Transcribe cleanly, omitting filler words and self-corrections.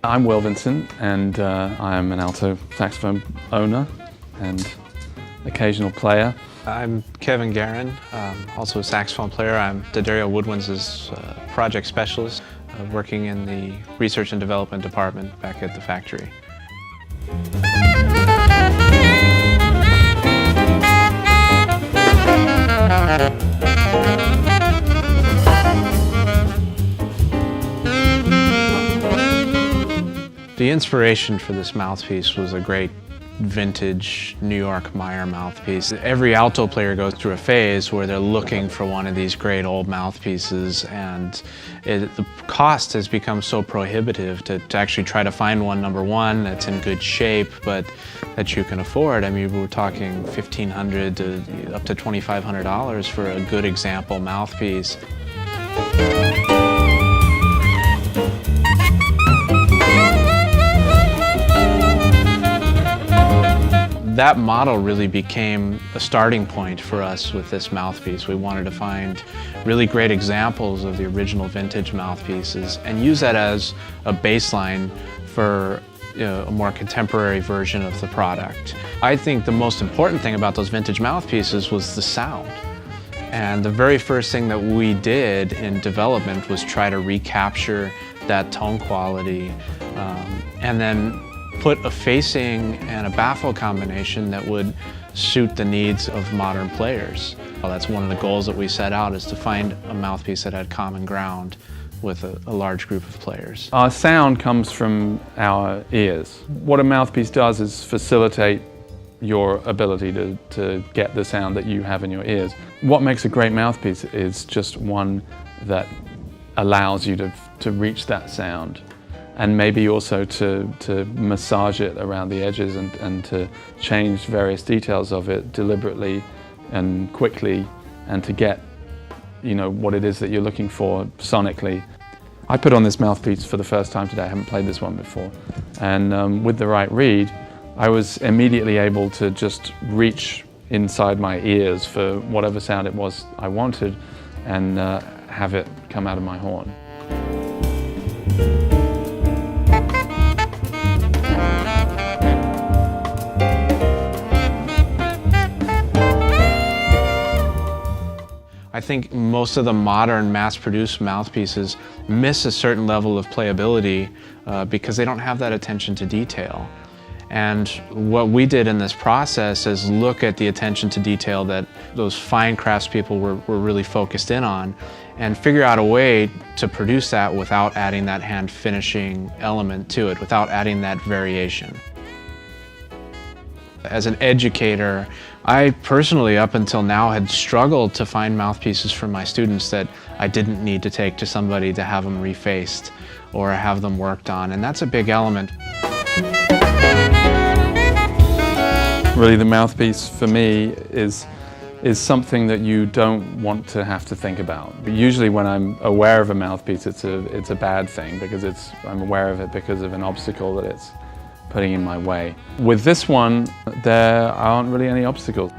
I'm Vinson, and I'm an alto saxophone owner and occasional player. I'm Garren, also a saxophone player. I'm Woodwinds' project specialist, working in the research and development department back at the factory. The inspiration for this mouthpiece was a great vintage New York Meyer mouthpiece. Every alto player goes through a phase where they're looking for one of these great old mouthpieces, and the cost has become so prohibitive to actually try to find one, number one, that's in good shape, but that you can afford. I mean, we're talking $1,500 to up to $2,500 for a good example mouthpiece. That model really became a starting point for us with this mouthpiece. We wanted to find really great examples of the original vintage mouthpieces and use that as a baseline for a more contemporary version of the product. I think the most important thing about those vintage mouthpieces was the sound. And the very first thing that we did in development was try to recapture that tone quality and then put a facing and a baffle combination that would suit the needs of modern players. Well, that's one of the goals that we set out, is to find a mouthpiece that had common ground with a large group of players. Our sound comes from our ears. What a mouthpiece does is facilitate your ability to get the sound that you have in your ears. What makes a great mouthpiece is just one that allows you to reach that sound, and maybe also to massage it around the edges and to change various details of it deliberately and quickly, and to get what it is that you're looking for sonically. I put on this mouthpiece for the first time today. I haven't played this one before, and with the right reed I was immediately able to just reach inside my ears for whatever sound it was I wanted and have it come out of my horn. I think most of the modern mass-produced mouthpieces miss a certain level of playability because they don't have that attention to detail. And what we did in this process is look at the attention to detail that those fine craftspeople were really focused in on, and figure out a way to produce that without adding that hand finishing element to it, without adding that variation. As an educator, I personally, up until now, had struggled to find mouthpieces for my students that I didn't need to take to somebody to have them refaced or have them worked on, and that's a big element. Really, the mouthpiece for me is something that you don't want to have to think about. But usually when I'm aware of a mouthpiece, it's a bad thing, because I'm aware of it because of an obstacle that it's putting in my way. With this one, there aren't really any obstacles.